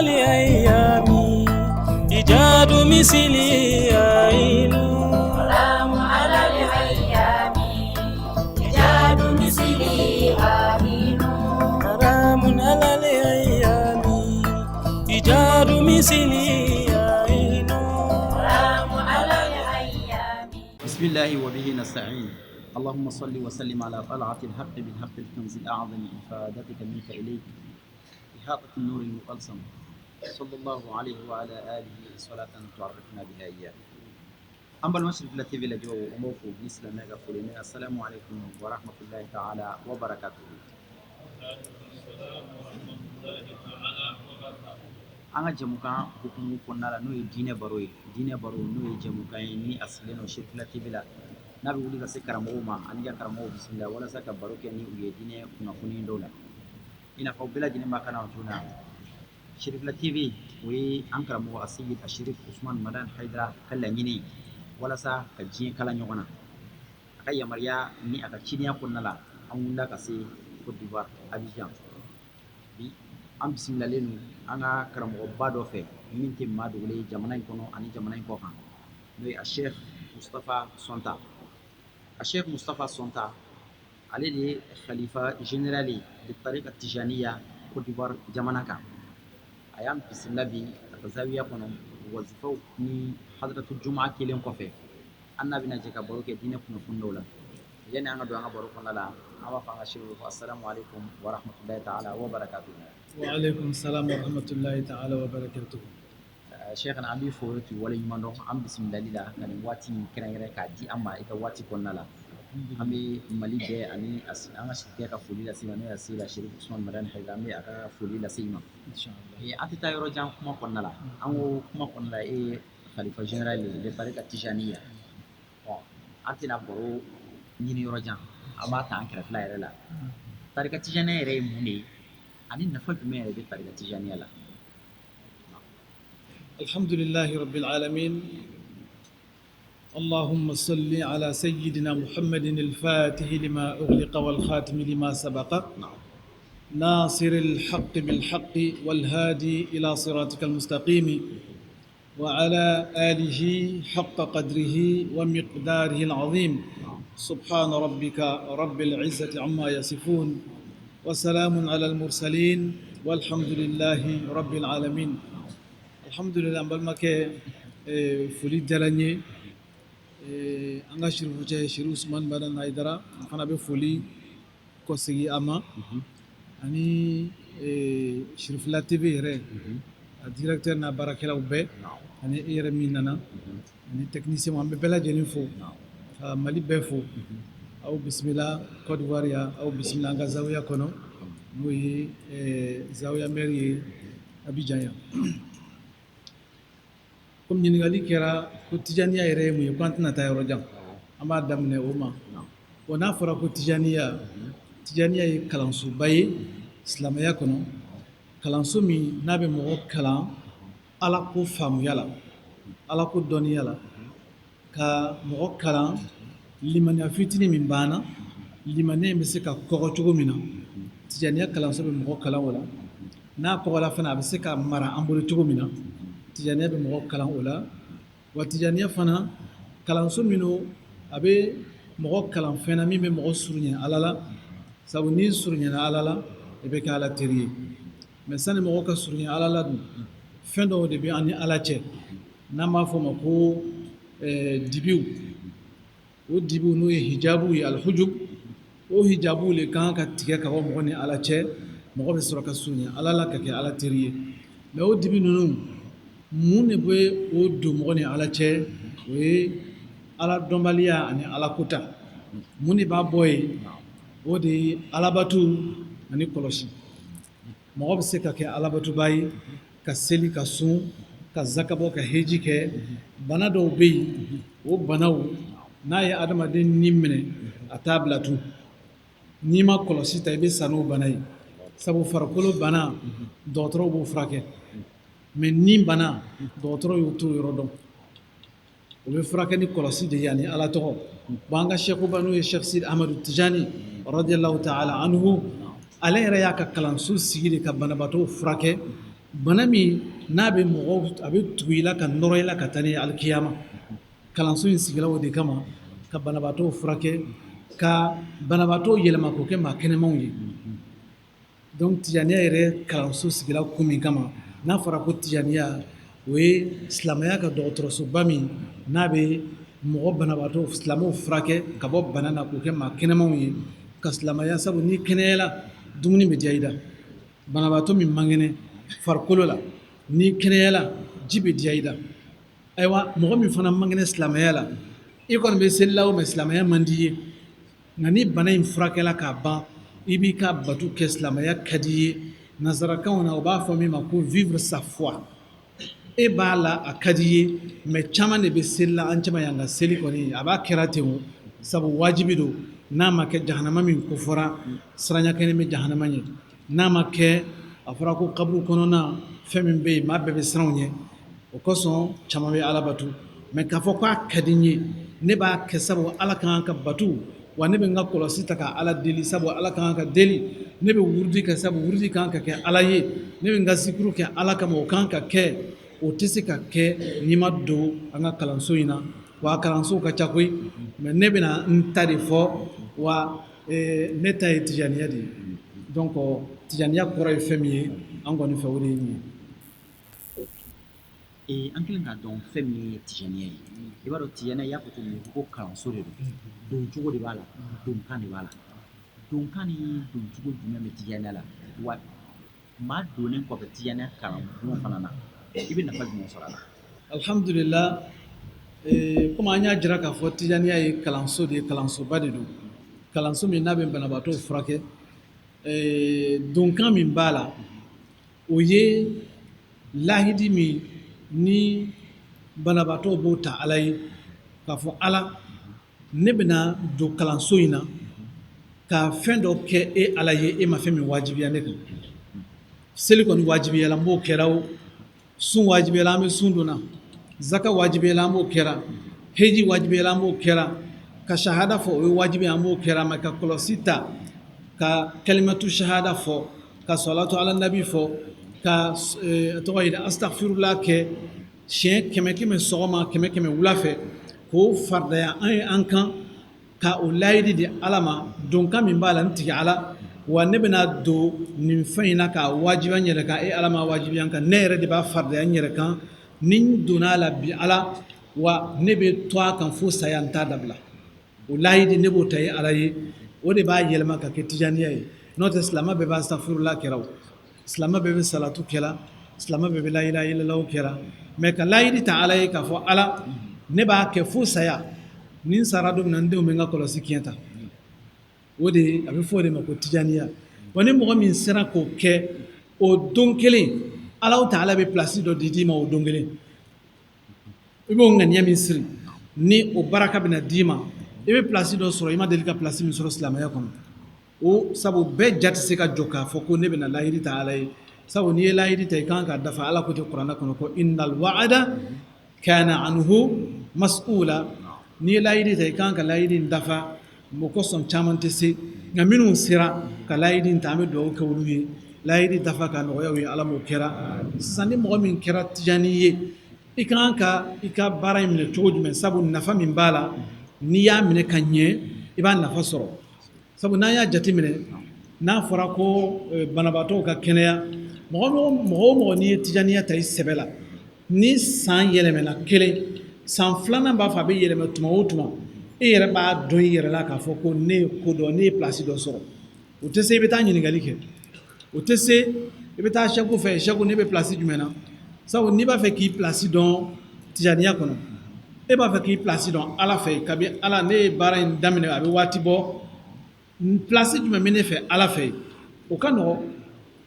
الأيام إيجاد مثلي عين سلام على الأيام إيجاد مثلي عين سلام على الأيام إيجاد مثلي عين سلام على الأيام. بسم الله وبه نستعين. اللهم صل وسلم على طلعة الحق بالحق الكنز الأعظم إفادتك منك إليك إحاطة النور المقلصم صلى الله عليه وعلى آله صلاة تعرفنا بها إياه. أما المشرف التي في لجو وموفو مثل ميغا فوليني. السلام عليكم ورحمة الله تعالى وبركاته. anga jamukan hukumu konnala no dine baro no jamukan ni asleno shirkila tibila nabi wuli ka se karamo ma anja karamo bismillah wala saka baro ke ni uye dine kuna kuni ndola ina fa bila dine makana tuna shirkila tv we an karamo asiyid ashrif usman madan haidra kala nyini wala sa ka jin kala nyogona akaya mariya ni aka chinya konnala an wunda ka se Côte d'Ivoire Abidjan bi am bismillah lenu anga karamo bado fe minti madule jamana kono ani jamana ko kan no a Sheikh Mustafa Sonta a Sheikh Mustafa Sonta ali di khalifa generali di tariqa tijaniya Côte d'Ivoire jamana kan ayam bismillah bi tazawiya kono wazifa ni hadratu jumaa kilen ko fe annabi na je ka baro ke dine kuno fundola yani anga do anga baro kono la ama fa shiru assalamu alaikum wa rahmatullahi ta'ala wa barakatuh. وعليكم السلام ورحمة الله تعالى وبركاته. شيخنا أبي فورتي ولا يمانو أم بسم الله لله كان واتي كنا كادي أما إذا واتي كنا لا أمي مالي أني أنا شتيا كفولي لسيما سيلا شريف عثمان مدان حيلامي أكا فولي لسيما إن شاء الله. هي أنت تايرو جام كم كنا لا أمو كم كنا لا خليفة جنرال لطريقة تجانية أنت نبرو نيني رجام أما تانكر لا يرلا طريقة تجانية رأي مني أني نفهم ما يبي طريقة تجانية لا. الحمد لله رب العالمين. اللهم صل على سيدنا محمد الفاتح لما أغلق والخاتم لما سبق ناصر الحق بالحق والهادي إلى صراطك المستقيم وعلى آله حق قدره ومقداره العظيم. سبحان ربك رب العزة عما يصفون وسلام على المرسلين والحمد لله رب العالمين. الحمد لله بالمك فولي دلاني anga shirfu je shiru Usman Madan Haidara kana be foli ko sigi ama ani shirfu la TV re directeur na barakela ube ani ere minana ani technicien mo be bela jeni fo mali be fo au bismillah Côte d'Ivoire au bismillah nga zawiya kono muy zawiya mairie Abidjan. Comme ñu ngali kera ko tijaniya yere mu yantana ta yoro jam ama damne o ma wona fara ko tijaniya yi kalansu baye islamaya kono kalansu mi nabe mo kalan ala ko famu yala ala ko doni yala ka mo kalan limaniya fitini min bana limane mi se ka ko cogo mina tijaniya kalansu be mo kalan wala na ko wala fana be se ka mara ambolo cogo mina tijaniya be mɔgɔ kalan o la wa tijaniya fana kalanso minnu a bɛ mɔgɔ kalan fɛn na min bɛ mɔgɔ surunya ala la sabu ni surunyana ala la i bɛ kɛ ala teri ye mɛ sani mɔgɔ ka surunya ala la dun fɛn dɔw de bɛ an ni ala cɛ n'an b'a fɔ o ma ko dibiw o dibiw n'o ye hijabu ye alhujub o hijabu le kan ka tigɛ ka bɔ mɔgɔ ni ala cɛ mɔgɔ bɛ sɔrɔ ka surunya ala la ka kɛ ala teri ye mɛ o dibi ninnu mun ne bɛ o don mɔgɔ ni ala cɛ o ye ala dɔnbaliya ani ala kota mun de b'a bɔ yen o de ye alabato ani kɔlɔsi mɔgɔ bɛ se ka kɛ alabatoba ye ka seli ka sun ka zakabɔ ka heji kɛ bana dɔw bɛ yen o banaw n'a ye adamaden ni minɛ a t'a bila tun n'i ma kɔlɔsi ta i bɛ sa n'o bana ye sabu farikolo bana dɔgɔtɔrɔw b'o furakɛ mɛ ni bana dɔgɔtɔrɔ y'o to yɔrɔ dɔn o bɛ furakɛ ni kɔlɔsi de ye ani ala tɔgɔ bon an ka sɛkuba n'o ye Sheikh Sidi Ahmadu Tijani radiyallahu ta'ala anhu ale yɛrɛ y'a ka kalanso sigi de ka banabaatɔw furakɛ bana min n'a bɛ mɔgɔw a bɛ tugu i la ka nɔrɔ i la ka taa ni alikiyama kalanso in sigila o de kama ka banabaatɔw furakɛ ka banabaatɔw yɛlɛma k'o kɛ maa kɛnɛmanw ye donc tijaniya yɛrɛ kalanso sigila kun min kama n'a fɔra ko tijaniya o ye silamɛya ka dɔgɔtɔrɔsoba min n'a bɛ mɔgɔ banabaatɔ silamɛw furakɛ ka bɔ bana na k'o kɛ maa kɛnɛmanw ye ka silamɛya sabu ni kɛnɛyala dumuni bɛ diya i da banabaatɔ min man kɛnɛ farikolo la ni kɛnɛyala ji bɛ diya i da ayiwa mɔgɔ min fana man kɛnɛ silamɛya la i kɔni bɛ seli la o mɛ silamɛya man di i ye nka ni bana in furakɛla k'a ban i b'i ka bato kɛ silamɛya ka di i ye nanzarakanw na u b'a fɔ min ma ko vivre sa foi e b'a la a ka di i ye mɛ caman de bɛ seli la an caman yan nka seli kɔni a b'a kɛra ten o sabu wajibi don n'a ma kɛ jahanama min kofɔra siranɲɛkɛnɛ bɛ jahanama ɲɛ n'a ma kɛ a fɔra ko kaburu kɔnɔna fɛn min bɛ yen maa bɛɛ bɛ siran o ɲɛ o kosɔn caman bɛ ala bato mɛ k'a fɔ k'a ka di n ye ne b'a kɛ sabu ala ka kan ka bato wa ne bɛ n ka kɔlɔsi ta ka ala deli sabu ala ka kan ka deli ne bɛ wurudi kɛ sabu wurudi kan ka kɛ ala ye ne bɛ n ka zikuru kɛ ala kama o kan ka kɛ o tɛ se ka kɛ n'i ma don an ka kalanso in na wa a kalansow ka ca koyi mɛ ne bɛna n ta de fɔ wa ne ta ye tijaniya de ye donc tijaniya kɔrɔ ye fɛn min ye an kɔni fɛ o de ye nin ye. An kɛlen k'a dɔn fɛn min ye tijaniya ye i b'a dɔn tijaniya i y'a fɔ cogo min ko kalanso de don doncogo de b'a la donkan de b'a la donkan ni doncogo jumɛn bɛ tijaniya la wa maa donnen kɔfɛ tijaniya kalan bon fana na i bɛ nafa jumɛn sɔrɔ a la. alhamdulillah komi an y'a jira k'a fɔ tijaniya ye kalanso de ye kalansoba de don kalanso min n'a bɛ banabaatɔw furakɛ donkan min b'a la o ye lahidi min ni banabaatɔw b'o ta ala ye k'a fɔ ala ne bɛna don kalanso in na ka fɛn dɔ kɛ e ala ye e ma fɛn min wajibiya ne kan seli kɔni wajibiyala n b'o kɛra o sun wajibiyala an bɛ sun donna zaka wajibiyala an b'o kɛra heji wajibiyala an b'o kɛra ka shahada fɔ o ye wajibi an b'o kɛra mɛ ka kɔlɔsi ta ka kalimatu shahada fɔ ka salatu ala nabi fɔ ka tɔgɔ ye astaghfirullah kɛ siɲɛ 100 sɔgɔma 100 wula fɛ k'o faridaya an ye an kan ka o layidi di ala ma donkan min b'a la n tigi ala wa ne bɛna don nin fɛn in na k'a wajibiya n yɛrɛ kan e ala ma wajibiya n kan ne yɛrɛ de b'a faridaya n yɛrɛ kan ni n donna a la bi ala wa ne bɛ to a kan fo saya n t'a dabila o layidi ne b'o ta ye ala ye o de b'a yɛlɛma ka kɛ tijaniya ye n'o tɛ silamɛ bɛɛ b'a astaghfirullah kɛra o silamɛ bɛɛ bɛ salatu kɛra silamɛ bɛɛ bɛ la ilaha illallah kɛra mɛ ka layidi ta ala ye k'a fɔ ala ne b'a kɛ fo saya ni n sara don min na n denw bɛ n ka kɔlɔsi tiɲɛ ta o de a bɛ fɔ o de ma ko tijaniya wa ni mɔgɔ min sera k'o kɛ o don kelen ala ta ala bɛ pilasi dɔ di d'i ma o don kelen i b'o ŋaniya min siri ni o baraka bɛna d'i ma i bɛ pilasi dɔ sɔrɔ i ma deli ka pilasi min sɔrɔ silamɛya kɔnɔ o sabu bɛɛ ja tɛ se ka jɔ k'a fɔ ko ne bɛna lahidi ta ala ye sabu n'i ye lahidi ta i kan ka dafa ala ko tɛ kuranɛ kɔnɔ ko innal wa'ada kana anhu mas'ula n'i ye lahidi ta i kan ka lahidi dafa o kosɔn caman tɛ se nka minnu sera ka lahidi ta an bɛ dugawu kɛ olu ye lahidi dafa ka nɔgɔya u ye ala m'o kɛra sisan ni mɔgɔ min kɛra tijani ye i kan ka i ka baara in minɛ cogo jumɛn sabu nafa min b'a la n'i y'a minɛ ka ɲɛ i b'a nafa sɔrɔ sabu n'an y'a jateminɛ n'a fɔra ko banabaatɔw ka kɛnɛya mɔgɔ o mɔgɔ n'i ye tijaniya ta i sɛbɛ la ni san yɛlɛmɛna kelen san filanan b'a fɔ a bɛ yɛlɛmɛ tuma o tuma e yɛrɛ b'a dɔn i yɛrɛ la k'a fɔ ko ne ye ko dɔn ne ye pilasi dɔ sɔrɔ o tɛ se i bɛ taa ɲininkali kɛ o tɛ se i bɛ taa sɛku fɛ sɛku ne bɛ pilasi jumɛn na sabu n'i b'a fɛ k'i pilasi dɔn tijaniya kɔnɔ e b'a fɛ k'i pilasi dɔn ala fɛ kabi ala ne ye baara in daminɛ a bɛ waati bɔ pilasi jumɛn bɛ ne fɛ ala fɛ o ka nɔgɔn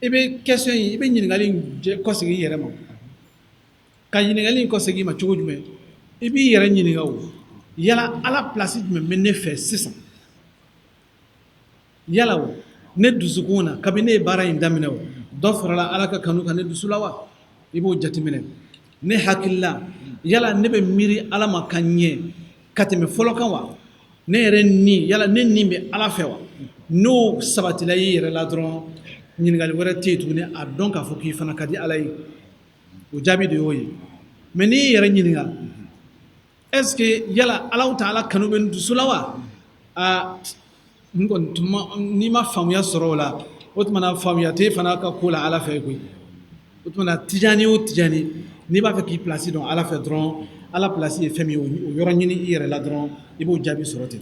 i bɛ question in i bɛ ɲininkali in kɔsegin i yɛrɛ ma ka ɲininkali in kɔsegin i ma cogo jumɛn i b'i yɛrɛ ɲininka o yala ala pilasi jumɛn bɛ ne fɛ sisan yala o ne dusukun na kabi ne ye baara in daminɛ o dɔ farala ala ka kanu kan ne dusu la wa i b'o jateminɛ ne hakilila yala ne bɛ miiri ala ma ka ɲɛ ka tɛmɛ fɔlɔ kan wa ne yɛrɛ ni yala ne ni bɛ ala fɛ wa n'o sabatila i yɛrɛ la dɔrɔn ɲininkali wɛrɛ tɛ yen tuguni a dɔn k'a fɔ k'i fana ka di ala ye o jaabi de y'o ye mɛ n'i y'i yɛrɛ ɲininka est ce que yala ala ta'ala kanu bɛ n dusu la wa n kɔni n'i ma faamuya sɔrɔ o la o tuma na faamuya t'e fana ka ko la ala fɛ koyi o tuma na tijani o tijani n'i b'a fɛ k'i pilasi dɔn ala fɛ dɔrɔn ala pilasi ye fɛn min ye o yɔrɔ ɲini i yɛrɛ la dɔrɔn i b'o jaabi sɔrɔ ten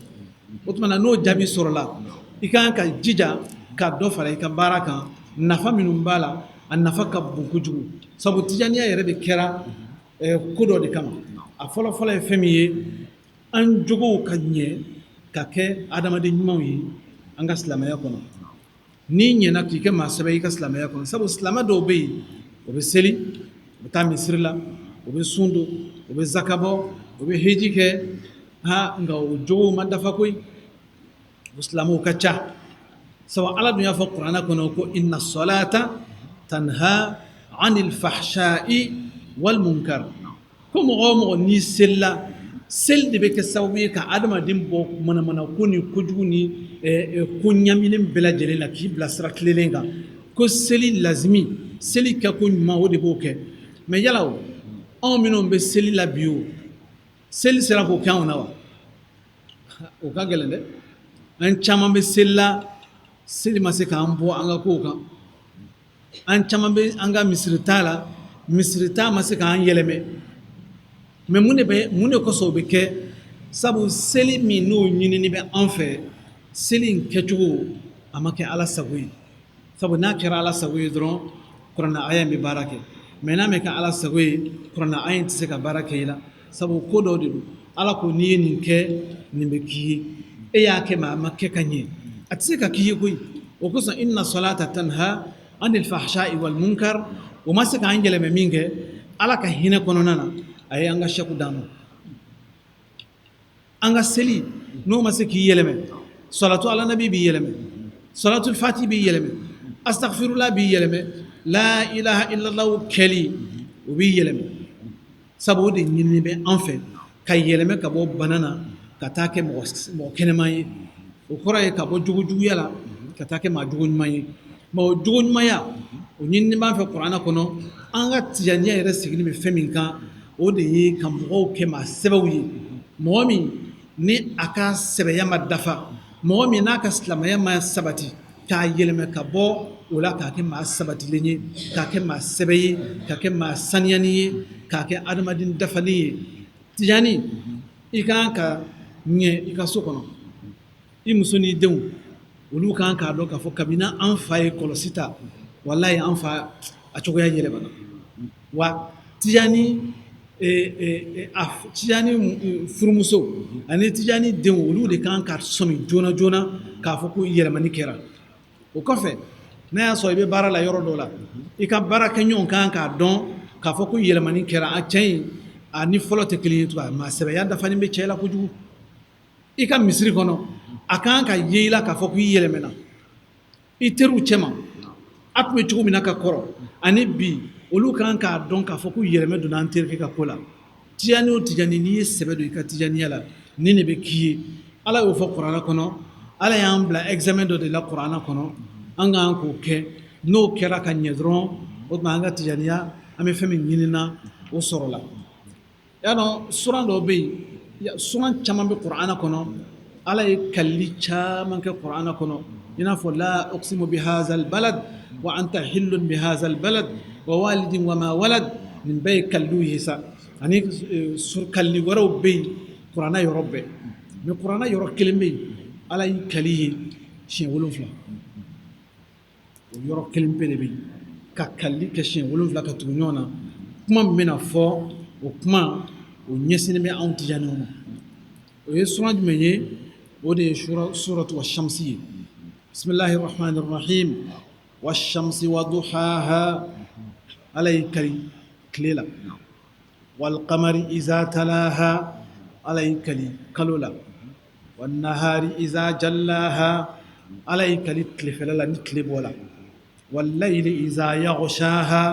o tuma na n'o jaabi sɔrɔla i kan ka jija ka dɔ fara i ka baara kan nafa minnu b'a la a nafa ka bon kojugu sabu tijaniya yɛrɛ de kɛra ko dɔ de kama a fɔlɔ-fɔlɔ ye fɛn min ye an jogow ka ɲɛ ka kɛ adamaden ɲumanw ye an ka silamɛya kɔnɔ n'i ɲɛna k'i kɛ maa sɛbɛ i ka silamɛya kɔnɔ sabu silamɛ dɔw bɛ yen o bɛ seli o bɛ taa misiri la o bɛ sun don o bɛ zaka bɔ o bɛ heji kɛ nka o jogow ma dafa koyi o silamɛw ka ca sabu ala dun y'a fɔ kuranɛ kɔnɔ ko inna salata tanha anil fahsha'i wal munkar ko mɔgɔ o mɔgɔ n'i selila seli de bɛ kɛ sababu ye ka adamaden bɔ manamana ko ni kojugu ni ko ɲaminen bɛɛ lajɛlen la k'i bila sira tilelen kan ko seli lazimi seli kɛ ko ɲuman o de b'o kɛ mɛ yala o anw minnu bɛ seli la bi o seli sera k'o kɛ anw na wa o ka gɛlɛn dɛ an caman bɛ seli la seli ma se k'an bɔ an ka kow kan an caman bɛ an ka misirita la misirita ma se k'an yɛlɛmɛ mɛ mun de kɔsɔn o bɛ kɛ sabu seli min n'o ɲinini bɛ an fɛ seli in kɛcogo a ma kɛ ala sago ye sabu n'a kɛra ala sago ye dɔrɔn kuranɛ aya in bɛ baara kɛ mɛ n'a mɛ kɛ ala sago ye kuranɛ aya in tɛ se ka baara kɛ i la sabu ko dɔw de don ala ko n'i ye nin kɛ nin bɛ k'i ye e y'a kɛ mɛ a ma kɛ ka ɲɛ a tɛ se ka k'i ye koyi o kosɔn inna salata tanha anil fahsha'i wal munkar o ma se k'an yɛlɛmɛ min kɛ ala ka hinɛ kɔnɔna na a ye an ka sɛku d'an ma an ka seli n'o ma se k'i yɛlɛmɛ salatu ala nabi b'i yɛlɛmɛ salatul fati b'i yɛlɛmɛ astaghfirullah b'i yɛlɛmɛ la ilaha illallah kɛli o b'i yɛlɛmɛ sabu o de ɲinini bɛ an fɛ ka yɛlɛmɛ ka bɔ bana na ka taa kɛ mɔgɔ kɛnɛman ye o kɔrɔ ye ka bɔ jogojuguya la ka taa kɛ maa jogo ɲuman ye mɛ o jogo ɲumanya o ɲinini b'an fɛ kuranɛ kɔnɔ an ka tijaniya yɛrɛ sigilen bɛ fɛn min kan o de ye ka mɔgɔw kɛ maa sɛbɛw ye mɔgɔ min ni a ka sɛbɛya ma dafa mɔgɔ min n'a ka silamɛya ma sabati k'a yɛlɛmɛ ka bɔ o la k'a kɛ maa sabatilen ye k'a kɛ maa sɛbɛ ye k'a kɛ maa saniyani ye k'a kɛ adamaden dafalen ye tijani i kan ka ɲɛ i ka so kɔnɔ i muso n'i denw olu kan k'a dɔn k'a fɔ kabini an fa ye kɔlɔsi ta walayi an fa a cogoya yɛlɛmana wa tijani furumuso ani tijani denw olu de kan ka sɔmi joona joona k'a fɔ ko yɛlɛmani kɛra o kɔfɛ n'a y'a sɔrɔ i bɛ baara la yɔrɔ dɔ la i ka baarakɛɲɔgɔn kan k'a dɔn k'a fɔ ko yɛlɛmani kɛra a cɛ in a ni fɔlɔ tɛ kelen ye tugun maa sɛbɛya dafalen bɛ cɛ la kojugu i ka misiri kɔnɔ a kan ka ye i la k'a fɔ ko i yɛlɛmɛna i teriw cɛma a tun bɛ cogo min na ka kɔrɔ ani bi olu kan k'a dɔn k'a fɔ ko yɛlɛmɛ donna an terikɛ ka ko la tijani o tijani n'i ye sɛbɛ don i ka tijaniya la ni ne bɛ k'i ye ala y'o fɔ kuranɛ kɔnɔ ala y'an bila examen dɔ de la kuranɛ kɔnɔ an k'an k'o kɛ n'o kɛra ka ɲɛ dɔrɔn o tuma an ka tijaniya an bɛ fɛn min ɲinina o sɔrɔ la y'a dɔn suran dɔw bɛ yen suran caman bɛ kuranɛ kɔnɔ ala ye kalili caman kɛ kuranɛ kɔnɔ i n'a fɔ la uqsimu bi hazal balad wa anta hillun bi hazal balad wa walidin wa ma walad nin bɛɛ ye kaliliw ye sa ani kalili wɛrɛw bɛ yen kuranɛ yɔrɔ bɛɛ mɛ kuranɛ yɔrɔ kelen bɛ yen ala y'i kali ye siɲɛ 7 o yɔrɔ kelen pe de bɛ yen ka kalili kɛ siɲɛ 7 ka tugu ɲɔgɔn na kuma min bɛna fɔ o kuma o ɲɛsinnen bɛ anw tijaniw ma o ye sura jumɛn ye o de ye suratu wa shamsi ye bisimilahi rahmani rahim wa shamsi wa duhaha ala y'i kali tile la wal qamari iza talaha ala y'i kali kalo la wan nahari iza jallaha ala y'i kali tilefɛla la ni tile bɔ la wal layli iza yaghshaha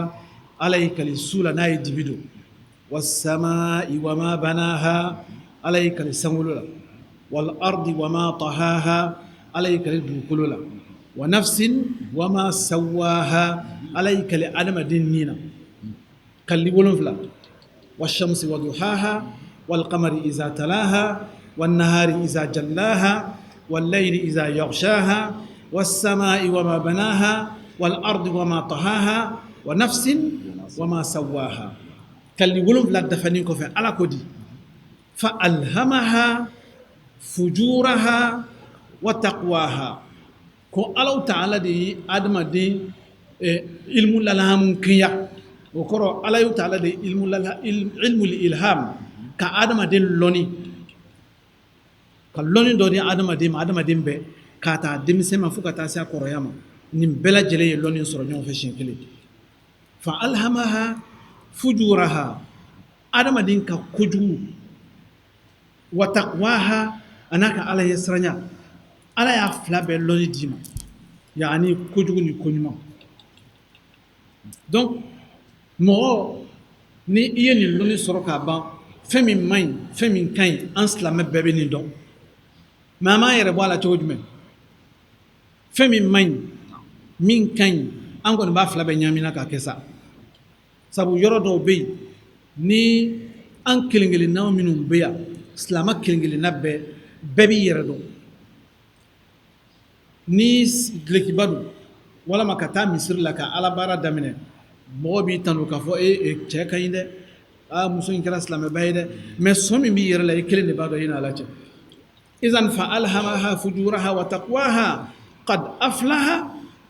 ala y'i kali su la n'a ye dibi don was samai wa ma banaha ala y'i kali sankolo la wal ardi wa ma tahaha ala y'i kali dugukolo la wa nafsin wa ma sawaha ala y'i kale adamaden nin na kalli 7 والشمس وضحاها والقمر إذا تلاها والنهار إذا جلاها والليل إذا يغشاها والسماء وما بناها والأرض وما طهاها ونفس وما سواها كاللي يقولون لا دفنينكو في على كودي فألهمها فجورها وتقواها كو الله تعالى دي آدم دي علم لها ممكن وكرو الله تعالى دي علم الإلهام كآدم دي لوني كاللوني دوري آدم دي بي كاتا دي مسيما فوكا تاسيا كورياما نمبلا جلي لوني سرونيون في شنكلي فألهمها فجورها آدم دي كجو وتقواها أناك على يسرنيا على يفلا بلوني ديما يعني كجو ني كونيما donc mɔgɔ ni i ye nin lɔnni sɔrɔ k'a ban fɛn min man ɲi fɛn min ka ɲi an silamɛ bɛɛ bɛ nin dɔn mɛ an b'an yɛrɛ bɔ a la cogo jumɛn fɛn min man ɲi min ka ɲi an kɔni b'a fila bɛɛ ɲamina k'a kɛ sa sabu yɔrɔ dɔw bɛ yen ni an kelen-kelennaw minnu bɛ yan silamɛ kelen-kelenna bɛɛ b'i yɛrɛ dɔn ni dulokiba don walama ka taa misiri la ka ala baara daminɛ mɔgɔ b'i tanu k'a fɔ cɛ ka ɲi dɛ muso in kɛra silamɛba ye dɛ mɛ sɔn min b'i yɛrɛ la i kelen de b'a dɔn i n'a la cɛ izan fa alhamaha fujuraha wa taqwaha qad aflaha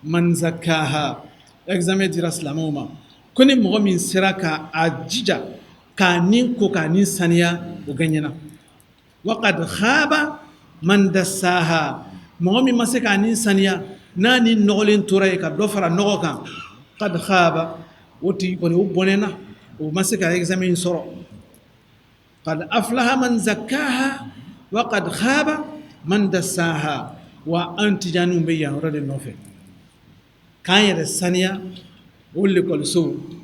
man zakkaha examen dira silamɛw ma ko ni mɔgɔ min sera ka a jija k'a nin ko k'a nin saniya o gagnena wa qad khaba man dassaha mɔgɔ min ma se k'a nin saniya n'a ni nɔgɔlen tora ye ka dɔ fara nɔgɔ kan qad khaba o tigi kɔni o bɔnɛna o ma se ka examen in sɔrɔ qad aflaha man zakkaha wa qad khaba man dassaha wa an tijaniw bɛ yan yɔrɔ de nɔfɛ k'an yɛrɛ saniya o lekɔliso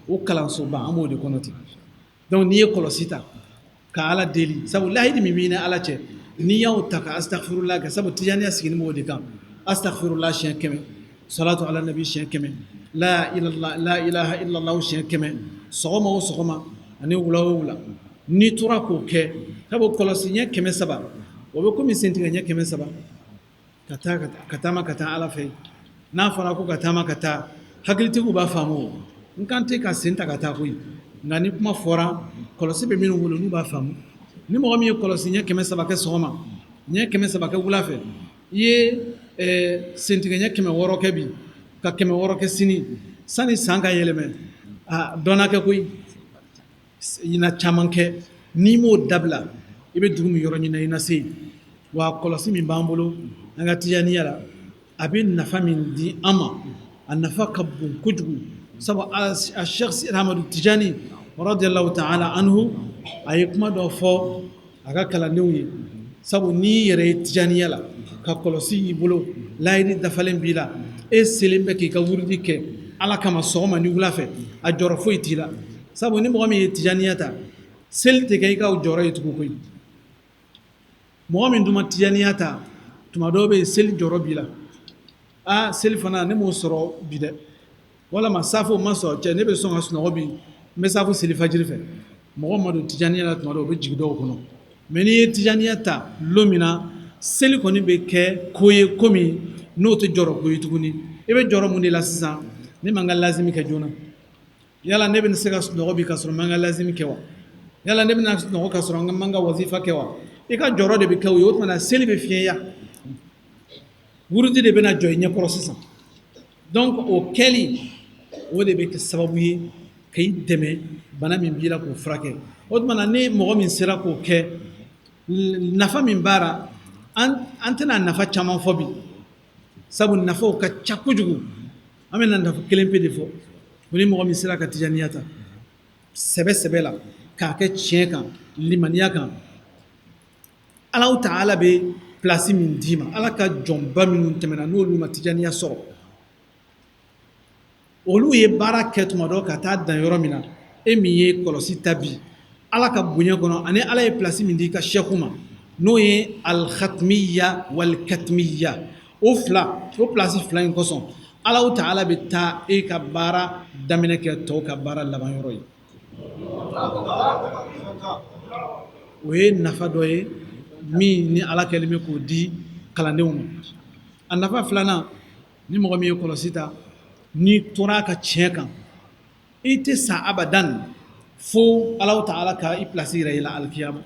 o kalansoba an b'o de kɔnɔ ten donc n'i ye kɔlɔsi ta ka ala deli sabu lahidi min b'i ni ala cɛ n'i y'o ta ka astaghfirullah kɛ sabu tijaniya sigini b'o de kan astaghfirullah siɲɛ 100 salatu ala nabi siɲɛ 100 la ilaha illallah siɲɛ 100 sɔgɔma o sɔgɔma ani wula o wula n'i tora k'o kɛ sabu kɔlɔsi ɲɛ 300 o bɛ komi sentigɛ ɲɛ 300 ka taama ka taa ala fɛ n'a fɔra ko ka taama ka taa hakilitigiw b'a faamu n kan tɛ ka sen ta ka taa koyi nka ni kuma fɔra kɔlɔsi bɛ minnu bolo n'u b'a faamu ni mɔgɔ min ye kɔlɔsi ɲɛ 300 kɛ sɔgɔma ɲɛ 300 kɛ wula fɛ i ye sentigɛ ɲɛ 600 kɛ bi ka 600 kɛ sini sani san ka yɛlɛmɛ dɔnna kɛ koyi i na caman kɛ n'i m'o dabila i bɛ dugu min yɔrɔ ɲini i na se yen wa kɔlɔsi min b'an bolo an ka tijaniya la a bɛ nafa min di an ma a nafa ka bon kojugu sabu a Sheikh Sidi Ahmadu Tijani radiyallahu ta'ala anhu a ye kuma dɔ fɔ a ka kalandenw ye sabu n'i yɛrɛ ye tijaniya la ka kɔlɔsi y'i bolo lahidi dafalen b'i la e selen bɛ k'i ka wurudi kɛ ala kama sɔgɔma ni wula fɛ a jɔrɔ foyi t'i la sabu ni mɔgɔ min ye tijaniya ta seli tɛ kɛ i ka jɔrɔ ye tugun koyi mɔgɔ min dun ma tijaniya ta tuma dɔw bɛ yen seli jɔrɔ b'i la seli fana ne m'o sɔrɔ bi dɛ walama safo ma sɔrɔ cɛ ne bɛ sɔn ka sunɔgɔ bi n bɛ safo seli fajiri fɛ mɔgɔ ma don tijaniya la tuma dɔw o bɛ jigin dɔw kɔnɔ mɛ n'i ye tijaniya ta don min na seli kɔni bɛ kɛ ko ye ko min n'o tɛ jɔrɔ ko ye tuguni i bɛ jɔrɔ mun de la sisan ne man ka lazimi kɛ joona yala ne bɛ se ka sunɔgɔ bi ka sɔrɔ n man ka lazimi kɛ wa yala ne bɛ na sunɔgɔ ka sɔrɔ n man ka wazifa kɛ wa i ka jɔrɔ de bɛ kɛ o ye o tuma na seli bɛ fiɲɛya wurudi de bɛna jɔ i ɲɛkɔrɔ sisan donc o kɛli o de bɛ kɛ sababu ye k'i dɛmɛ bana min b'i la k'o furakɛ o tuma na ni mɔgɔ min sera k'o kɛ nafa min b'a la an tɛna nafa caman fɔ bi sabu nafaw ka ca kojugu an bɛna nafa kelen pe de fɔ o ni mɔgɔ min sera ka tijaniya ta sɛbɛ la k'a kɛ tiɲɛ kan limaniya kan Alahu Ta'ala bɛ place min d'i ma ala ka jɔnba minnu tɛmɛna n'olu ma tijaniya sɔrɔ olu ye baara kɛ tuma dɔ ka taa dan yɔrɔ min na e min ye kɔlɔsi ta bi ala ka bonya kɔnɔ ani ala ye place min di i ka sheikhu ma n'o ye al-khatmiya wal-katmiya o place fila in kosɔn Allahu Ta'ala bɛ taa e ka baara daminɛ kɛ tɔw ka baara laban yɔrɔ ye o ye nafa dɔ ye min ni Ala kɛlen bɛ k'o di kalandenw ma a nafa filanan ni mɔgɔ min ye kɔlɔsi ta n'i tora a ka tiɲɛ kan i tɛ sa abadan fo Allahu Ta'ala ka i place yɛrɛ i la alikiyama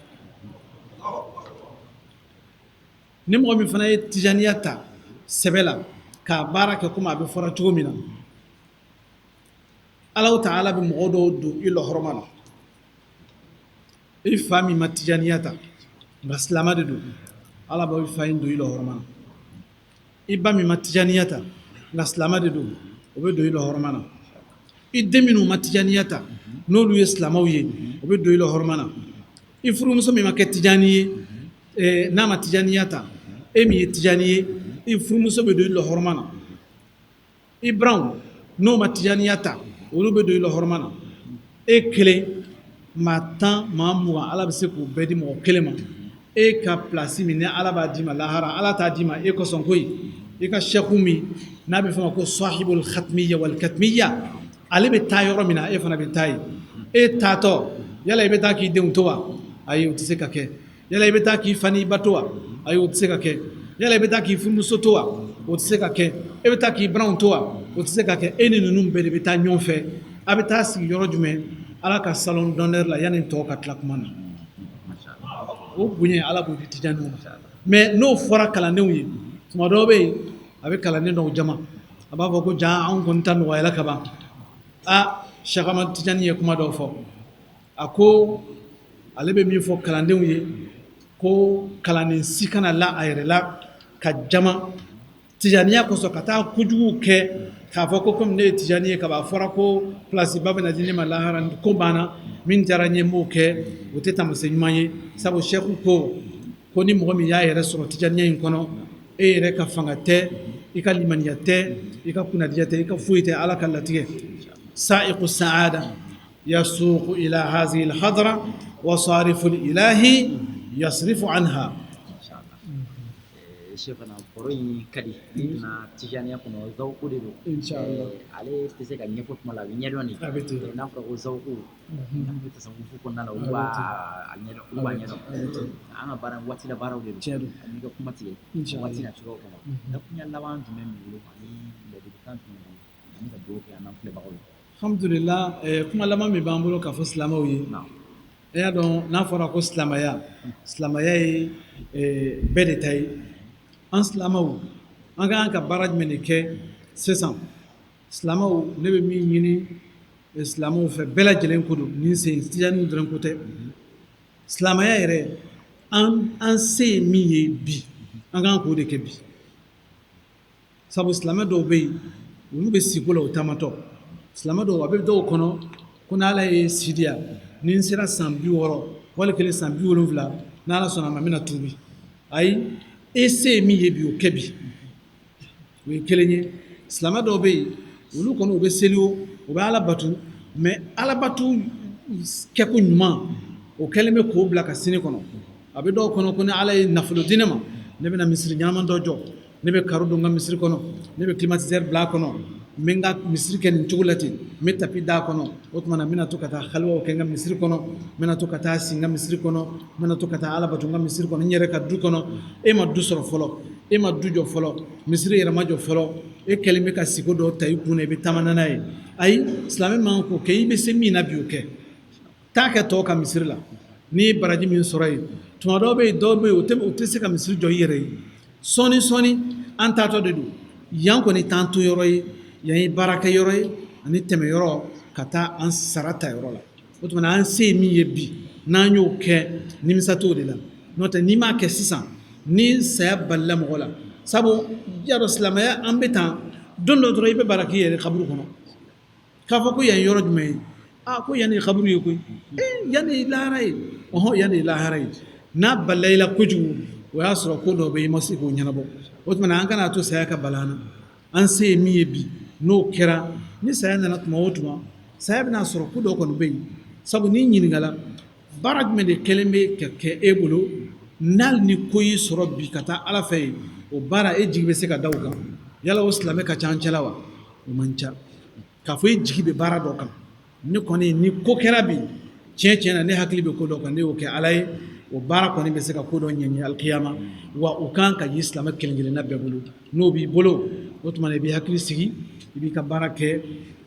ni mɔgɔ min fana ye tijaniya ta sɛbɛ la k'a baara kɛ komi a bɛ fɔra cogo min na Allahu Ta'ala bɛ mɔgɔ dɔw don i lɔhɔrɔma la i fa min ma tijaniya ta nka silamɛ de don Ala b'o fa in don i lɔhɔrɔma na i ba min ma tijaniya ta nka silamɛ de don o bɛ don i lɔhɔrɔma na i den minnu ma tijaniya ta n'olu ye silamɛw ye o bɛ don i lɔhɔrɔma na i furumuso min ma kɛ tijani ye n'a ma tijaniya ta e min ye tijani ye i furumuso bɛ don i lɔhɔrɔma na i buranw n'o ma tijaniya ta olu bɛ don i lɔhɔrɔma na e kelen maa 10 maa 20 Ala bɛ se k'u bɛɛ di mɔgɔ kelen ma e ka place min ni Ala b'a d'i ma lahara Ala t'a d'i ma e kosɔn koyi i ka sɛku min n'a bɛ fɔ ma ko sahibul khatmiya wal katmiya ale bɛ taa yɔrɔ min na e fana bɛ taa yen e taatɔ yala i bɛ taa k'i denw to wa ayi o tɛ se ka kɛ yala i bɛ taa k'i fa n'i ba to wa ayi o tɛ se ka kɛ yala i bɛ taa k'i furumuso to wa o tɛ se ka kɛ e bɛ taa k'i buranw to wa o tɛ se ka kɛ e ni ninnu bɛɛ de bɛ taa ɲɔgɔn fɛ a bɛ taa sigi yɔrɔ jumɛn Ala ka salon d'honneur la yanni tɔw ka tila kuma na o bonya Ala b'o di tijaniw ma mais n'o fɔra kalandenw ye tuma dɔw bɛ yen a bɛ kalanden dɔw jama a b'a fɔ ko jaa anw kɔni ta nɔgɔyala ka ban Cheikh Ahmad Tijani ye kuma dɔw fɔ a ko ale bɛ min fɔ kalandenw ye ko kalanden si kana la a yɛrɛ la ka jama tijaniya kosɔn ka taa kojugu kɛ k'a fɔ ko komi ne ye tijani ye kaba fɔra ko place ba bɛna di ne ma lahara ko banna min diyara n ye n b'o kɛ o tɛ taamasiyɛn ɲuman ye sabu Cheikh ko ni mɔgɔ min y'a yɛrɛ sɔrɔ tijaniya in kɔnɔ e yɛrɛ ka fanga tɛ i ka limaniya tɛ i ka kunnadiya tɛ i ka foyi tɛ Ala ka latigɛ سائق السعادة يسوق إلى هذه الحضرة وصارف الإله يصرف عنها Shefana foro in kadi na tijaniya kono zawku de do inshallah ale tese ka nyefo kuma la nyedon ni na foro zawku na be tasawufu ko nala uba alnyedo uba nyedo anga bara wati la bara de do ni ga kuma tiye wati na chiro ko na kunya lawan tume mi lo ni le de kan ni ga do ke na fle ba ko alhamdulillah kuma lama mi ban bolo ka fo silamaw ye e ya don n'a fɔra ko silamaya ye bɛɛ de ta ye an silamaw an ka ka baara jumɛn de kɛ sisan silamaw ne bɛ min ɲini silamaw fɛ bɛɛ lajɛlen ko don ni sen tijaniw dɔrɔn ko tɛ silamaya yɛrɛ an se ye min ye bi an kan k'o de kɛ bi sabu silamɛ dɔw bɛ yen olu bɛ siko la o taamatɔ silamɛ dɔw a bɛ dɔw kɔnɔ ko n'Ala ye si di yan ni n sera san 60 wali kelen san 70 n'Ala sɔnna a ma n bɛna tuubi ayi e se ye min ye bi o kɛ bi o ye kelen ye silamɛ dɔw bɛ yen olu kɔni u bɛ seli o bɛ Ala bato mais Ala bato kɛko ɲuman o kɛlen bɛ k'o bila ka sini kɔnɔ a bɛ dɔw kɔnɔ ko ni Ala ye nafolo di ne ma ne bɛna misiri ɲɛnama dɔ jɔ ne bɛ karo don n ka misiri kɔnɔ ne bɛ climatiseur bila a kɔnɔ n bɛ n ka misiri kɛ nin cogo la ten n bɛ tapi d'a kɔnɔ o tuma na n bɛna to ka taa haliwaw kɛ n ka misiri kɔnɔ n bɛna to ka taa si n ka misiri kɔnɔ n bɛna to ka taa Ala bato n ka misiri kɔnɔ n yɛrɛ ka du kɔnɔ e ma du sɔrɔ fɔlɔ e ma du jɔ fɔlɔ misiri yɛrɛ ma jɔ fɔlɔ e kɛlen bɛ ka siko dɔw ta i kun na i bɛ taama n'a ye ayi silamɛ man k'o kɛ i bɛ se min na bi o kɛ taa kɛ tɔw ka misiri la n'i ye baraji min sɔrɔ yen tuma dɔw bɛ yen o tɛ se ka misiri jɔ i yɛrɛ ye sɔɔni an taatɔ de don yan kɔni t'an to yɔrɔ ye yan ye baarakɛ yɔrɔ ye ani tɛmɛ yɔrɔ ka taa an sara ta yɔrɔ la o tuma na an se ye min ye bi n'an y'o kɛ nimisa t'o de la n'o tɛ n'i m'a kɛ sisan ni saya balila mɔgɔ la sabu yadɔ silamɛya an bɛ tan don dɔ dɔrɔn i bɛ baara k'i yɛrɛ kaburu kɔnɔ k'a fɔ ko yan ye yɔrɔ jumɛn ye ko yan de ye kaburu ye koyi yan de ye lahara ye yan de ye lahara ye n'a balila i la kojugu o y'a sɔrɔ ko dɔ bɛ i ma se k'o ɲɛnabɔ o tuma na an kana to saya ka bala an na an se ye min ye bi n'o kɛra ni saya nana tuma o tuma saya bɛna sɔrɔ ko dɔ kɔni bɛ yen sabu n'i ɲininkala baara jumɛn de kɛlen bɛ ka kɛ e bolo n'hali ni ko y'i sɔrɔ bi ka taa Ala fɛ yen o baara e jigi bɛ se ka da o kan yala o silamɛ ka ca an cɛla wa o man ca k'a fɔ e jigi bɛ baara dɔ kan ne kɔni ni ko kɛra bi tiɲɛ tiɲɛ na ne hakili bɛ ko dɔ kan ne y'o kɛ ala ye o baara kɔni bɛ se ka ko dɔ ɲɛɲɛ alikiyama wa o kan ka yi silamɛ kelen-kelenna bɛɛ bolo n'o b'i bolo o tuma na i b'i hakili sigi i b'i ka baara kɛ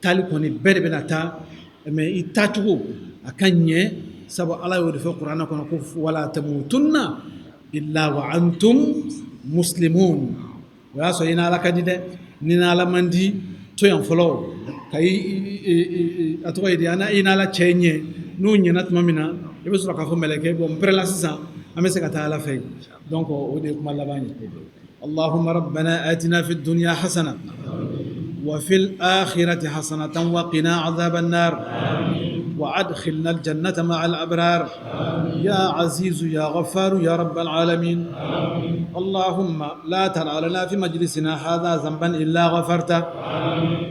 taali kɔni bɛɛ de bɛna taa mais i taacogo a ka ɲɛ sabu ala y'o de fɔ kuranɛ kɔnɔ ko wala tamutunna illa wa antum muslimun o y'a sɔrɔ i ni ala ka di dɛ ni ni ala man di to yan fɔlɔ ka a tɔgɔ ye di i ni ala cɛ ɲɛ n'o ɲɛna tuma min na i bɛ sɔrɔ k'a fɔ mɛlɛkɛ bon n pɛrɛla sisan an bɛ se ka taa ala fɛ donc o de ye kuma laban ye allahumma rabbana atina fi dunya hasana وفي الآخرة حسنة وقنا عذاب النار وأدخلنا الجنة مع الأبرار يا عزيز يا غفار يا رب العالمين اللهم لا تدع لنا في مجلسنا هذا ذنبا إلا غفرته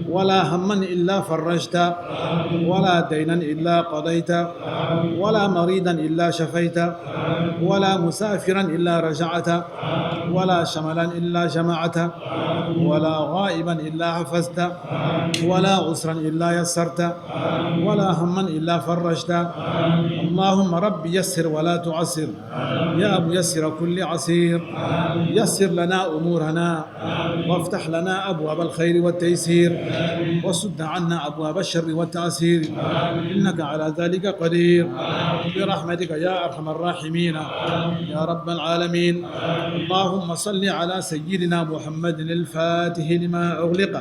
ولا هما إلا فرجته ولا دينا إلا قضيته ولا مريضا إلا شفيته ولا مسافرا إلا رجعته ولا شملا إلا جمعته ولا غائبا إلا حفظته ولا عسرا إلا يسرته ولا هما إلا فرجته اللهم رب يسر ولا تعسر يا ميسر كل عسير يسر لنا أمورنا وافتح لنا أبواب الخير والتيسير وسد عنا أبواب الشر والتعسير إنك على ذلك قدير برحمتك يا أرحم الراحمين يا رب العالمين اللهم صل على سيدنا محمد الفاتح لما أغلق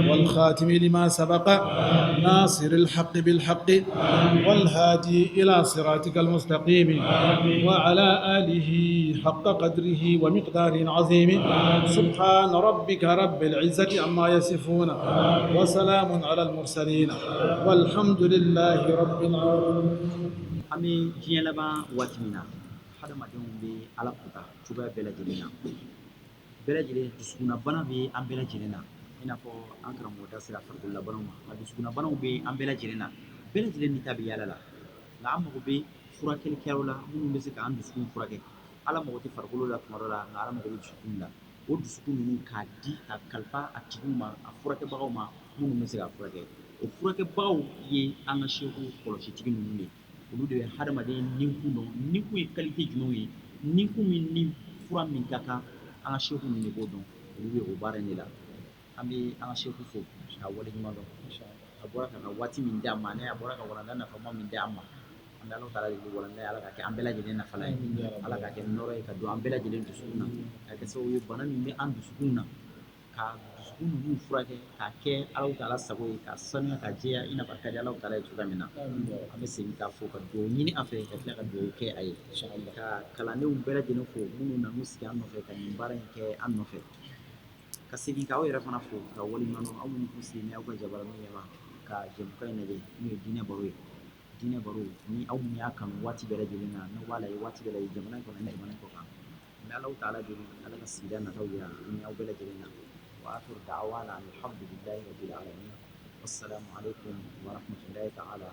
والخاتم لما سبق ناصر الحق بالحق والهادي إلى صراطك المستقيم وعلى آله حق قدره ومقداره عظيم سبحان ربك رب العزة عما يصفون وسلام على المرسلين والحمد لله رب العالمين Ami diɲɛ laban waati min na hadamadenw bɛ ala kuta cogoya bɛɛ lajɛlen na bɛɛ lajɛlen dusukunna bana bɛ an bɛɛ lajɛlen na i n'a fɔ an karamɔgɔ da sera farikolola banaw ma nka dusukunna banaw bɛ an bɛɛ lajɛlen na bɛɛ lajɛlen ni ta bɛ yaala la nka an mago bɛ furakɛlikɛlaw la minnu bɛ se k'an dusukun furakɛ ala mago tɛ farikolo la tuma dɔ la nka ala mago bɛ dusukun la o dusukun ninnu k'a di ka kalifa a tigiw ma a furakɛbagaw ma minnu bɛ se k'a furakɛ o furakɛbagaw ye an ka seku kɔlɔsitigi ninnu de olu de bɛ hadamaden ninkun dɔn ninkun ye qualité jumɛnw ye ninkun min ni fura min ka kan an ka seku ninnu de b'o dɔn olu bɛ o baara in de la an bɛ an ka seku fo k'a waleɲuman dɔn a bɔra ka waati min di an ma a bɔra ka walanda nafama min di an ma an bɛ ala taala de walanda ala ka kɛ an bɛɛ lajɛlen nafalan ye ala ka kɛ nɔrɔ ye ka don an bɛɛ lajɛlen dusukun na ka kɛ sababu ye bana min bɛ an dusukun na ka dusukun ninnu furakɛ k'a kɛ ala taala sago ye ka sanuya ka jɛya i n'a fɔ a ka di ala taala ye cogoya min na an bɛ segin k'a fɔ ka dugawu ɲini a fɛ ka tila ka dugawu kɛ a ye ka kalandenw bɛɛ lajɛlen fo minnu nanu sigi an nɔfɛ ka nin baara in kɛ an nɔfɛ ka segin k'aw yɛrɛ fana fo ka waleɲuman dɔn aw minnu kun sigilen aw ka jabaraninw ɲɛma ka jɛmukan in lajɛ n'o ye diinɛ baro ye diinɛ baro ni aw min y'a kanu waati bɛɛ lajɛlen na n'aw b'a la ye waati bɛɛ la ye jamana in kɔnɔ ni jamana in kɔ kan n bɛ alaw taala deli ala ka sigida nataw yira ni aw bɛɛ lajɛlen na wa akhiru da'wana alhamdulillahi rabbil alamin wassalamu alaikum wa rahmatullahi ta'ala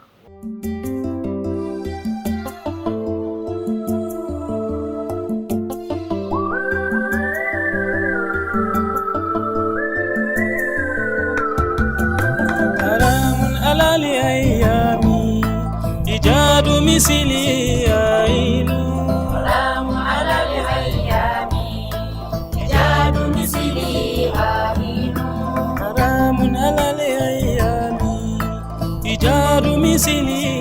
إيجاد مثلي عين سلام على الأيام إيجاد مثلي عين حرام على الأيام إيجاد مثلي